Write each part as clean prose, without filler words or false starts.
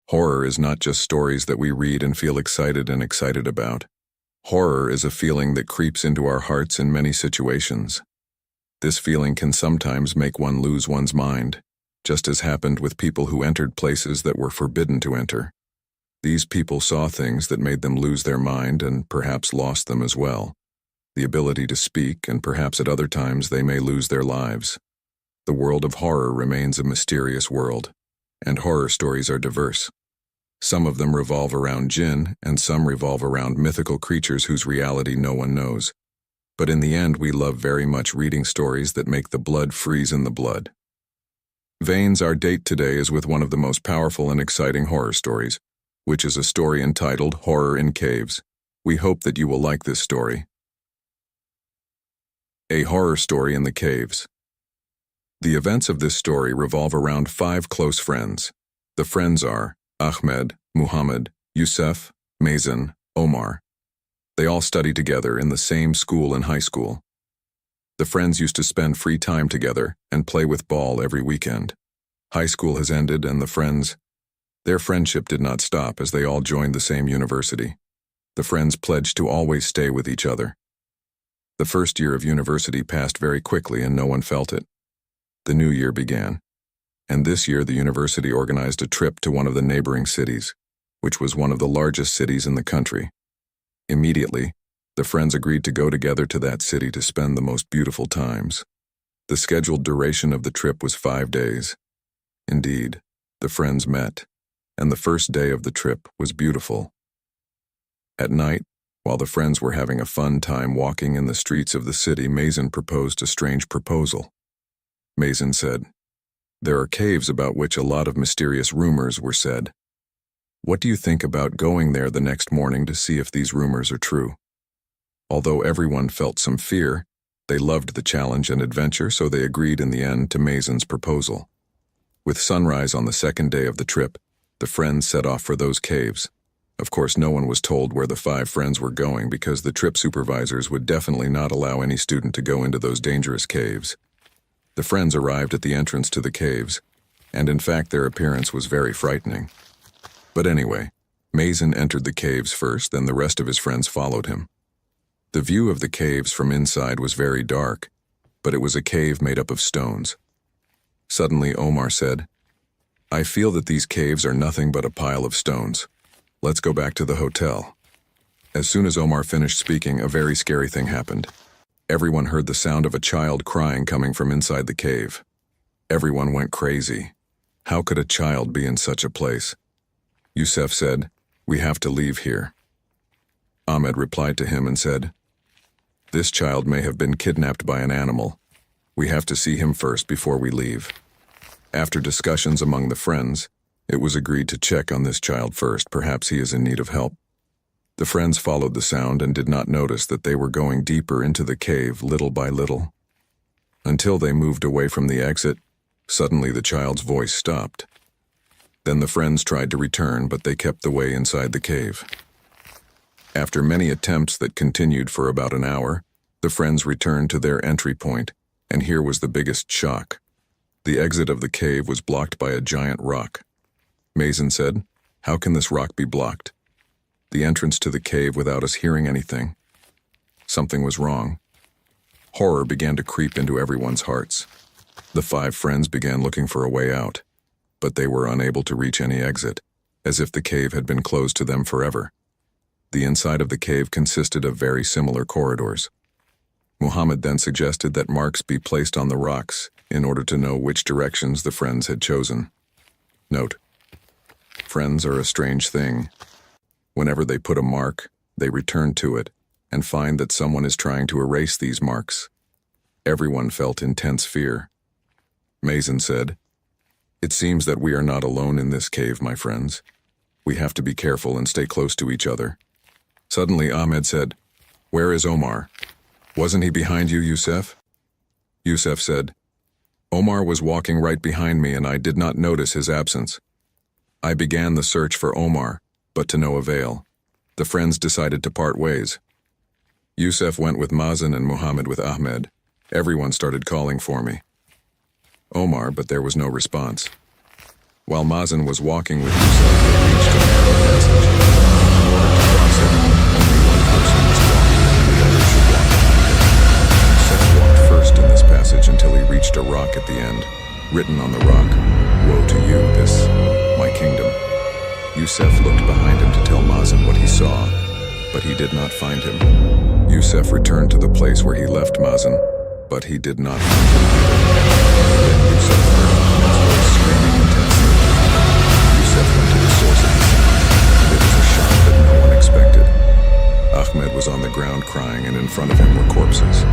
Horror is not just stories that we read and feel excited about. Horror is a feeling that creeps into our hearts in many situations. This feeling can sometimes make one lose one's mind, just as happened with people who entered places that were forbidden to enter. These people saw things that made them lose their mind and perhaps lost them as well. The ability to speak, and perhaps at other times they may lose their lives. The world of horror remains a mysterious world, and horror stories are diverse. Some of them revolve around jinn, and some revolve around mythical creatures whose reality no one knows. But in the end, we love very much reading stories that make the blood freeze in the blood. Vane's our date today is with one of the most powerful and exciting horror stories, which is a story entitled Horror in Caves. We hope that you will like this story. A horror story in the caves. The events of this story revolve around 5 close friends. The friends are Ahmed, Muhammad, Youssef, Mazen, Omar. They all study together in the same school in high school. The friends used to spend free time together and play with ball every weekend. High school has ended and their friendship did not stop as they all joined the same university. The friends pledged to always stay with each other. The first year of university passed very quickly and no one felt it. The new year began. And this year the university organized a trip to one of the neighboring cities, which was one of the largest cities in the country. Immediately, the friends agreed to go together to that city to spend the most beautiful times. The scheduled duration of the trip was 5 days. Indeed, the friends met, and the first day of the trip was beautiful. At night, while the friends were having a fun time walking in the streets of the city, Mazen proposed a strange proposal. Mazen said, "There are caves about which a lot of mysterious rumors were said. What do you think about going there the next morning to see if these rumors are true?" Although everyone felt some fear, they loved the challenge and adventure, so they agreed in the end to Mazen's proposal. With sunrise on the second day of the trip, the friends set off for those caves. Of course, no one was told where the 5 friends were going because the trip supervisors would definitely not allow any student to go into those dangerous caves. The friends arrived at the entrance to the caves, and in fact their appearance was very frightening. But anyway, Mazen entered the caves first, then the rest of his friends followed him. The view of the caves from inside was very dark, but it was a cave made up of stones. Suddenly Omar said, "I feel that these caves are nothing but a pile of stones. Let's go back to the hotel." As soon as Omar finished speaking, a very scary thing happened. Everyone heard the sound of a child crying coming from inside the cave. Everyone went crazy. How could a child be in such a place? Youssef said, "We have to leave here." Ahmed replied to him and said, "This child may have been kidnapped by an animal. We have to see him first before we leave." After discussions among the friends, it was agreed to check on this child first. Perhaps he is in need of help. The friends followed the sound and did not notice that they were going deeper into the cave little by little. Until they moved away from the exit, suddenly the child's voice stopped. Then the friends tried to return, but they kept the way inside the cave. After many attempts that continued for about an hour, the friends returned to their entry point, and here was the biggest shock. The exit of the cave was blocked by a giant rock. Mazen said, "How can this rock be blocked? The entrance to the cave without us hearing anything." Something was wrong. Horror began to creep into everyone's hearts. The 5 friends began looking for a way out, but they were unable to reach any exit, as if the cave had been closed to them forever. The inside of the cave consisted of very similar corridors. Muhammad then suggested that marks be placed on the rocks in order to know which directions the friends had chosen. Note: friends are a strange thing. Whenever they put a mark, they return to it and find that someone is trying to erase these marks. Everyone felt intense fear. Mazen said, "It seems that we are not alone in this cave, my friends. We have to be careful and stay close to each other." Suddenly Ahmed said, "Where is Omar? Wasn't he behind you, Youssef?" Youssef said, "Omar was walking right behind me and I did not notice his absence. I began the search for Omar, but to no avail. The friends decided to part ways. Youssef went with Mazen and Muhammad with Ahmed. Everyone started calling for me. Omar, but there was no response. While Mazen was walking with Youssef, a rock at the end. Written on the rock, "Woe to you, this, my kingdom." Youssef looked behind him to tell Mazen what he saw, but he did not find him. Youssef returned to the place where he left Mazen, but he did not find him either. Then Youssef heard Ahmed's voice screaming intensely. Youssef went to the source of the sound, and it was a shock that no one expected. Ahmed was on the ground crying, and in front of him were corpses.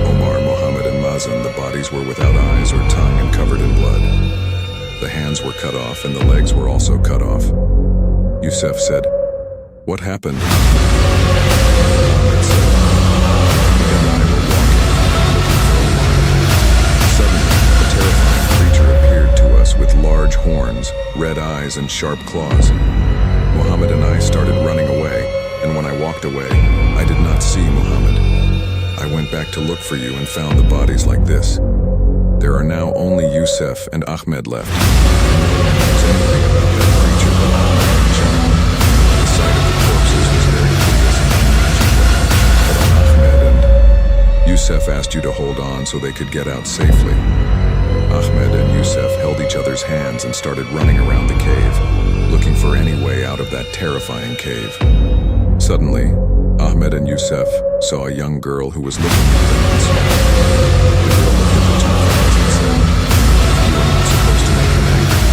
Omar, Mohammed, and Mazen, the bodies were without eyes or tongue and covered in blood. The hands were cut off, and the legs were also cut off. Youssef said, "What happened?" Ahmed said, "Ahmed and I were walking, looking for Omar. Suddenly, a terrifying creature appeared to us with large horns, red eyes, and sharp claws. Mohammed and I started running away, and when I walked away, I did not see Mohammed. I went back to look for you and found the bodies like this. There are now only Youssef and Ahmed left, and no one knows anything about that creature but Ahmed and John. The sight of the corpses was very tedious and unimaginable, but on Ahmed and Youssef asked you to hold on so they could get out safely. Ahmed and Youssef held each other's hands and started running around the cave, looking for any way out of that terrifying cave. Suddenly, Ahmed and Youssef saw a young girl who was looking at them and smiled. The girl looked at the two friends and said, "You are not supposed to make him angry.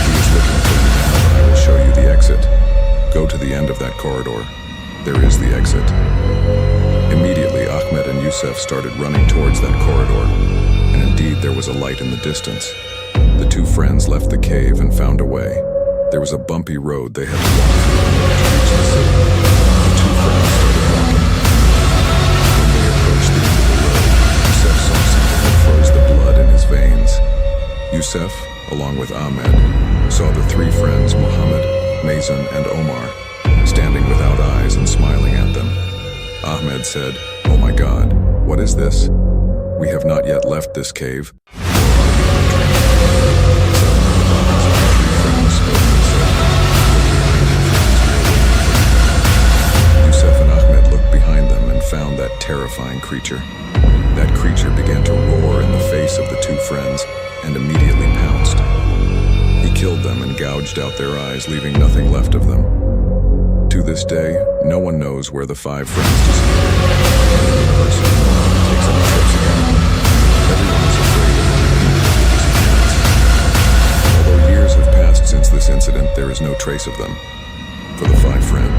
He is looking for you now, but I will show you the exit. Go to the end of that corridor. There is the exit." Immediately, Ahmed and Youssef started running towards that corridor, and indeed there was a light in the distance. The two friends left the cave and found a way. There was a bumpy road they had to walk through in order to reach the city. The two friends started walking. When they approached the end of the road, Youssef saw something that froze the blood in his veins. Youssef, along with Ahmed, saw the three friends, Mohammed, Mazen, and Omar, standing without eyes and smiling at them. Ahmed said, "Oh my God, what is this? We have not yet left this cave. Found that terrifying creature. That creature began to roar in the face of the two friends and immediately pounced. He killed them and gouged out their eyes, leaving nothing left of them. To this day, no one knows where the five friends disappeared. And the universe no longer takes any trips again. Everyone is afraid of the repeat of the disappearance. Although years have passed since this incident, there is no trace of them. For the five friends,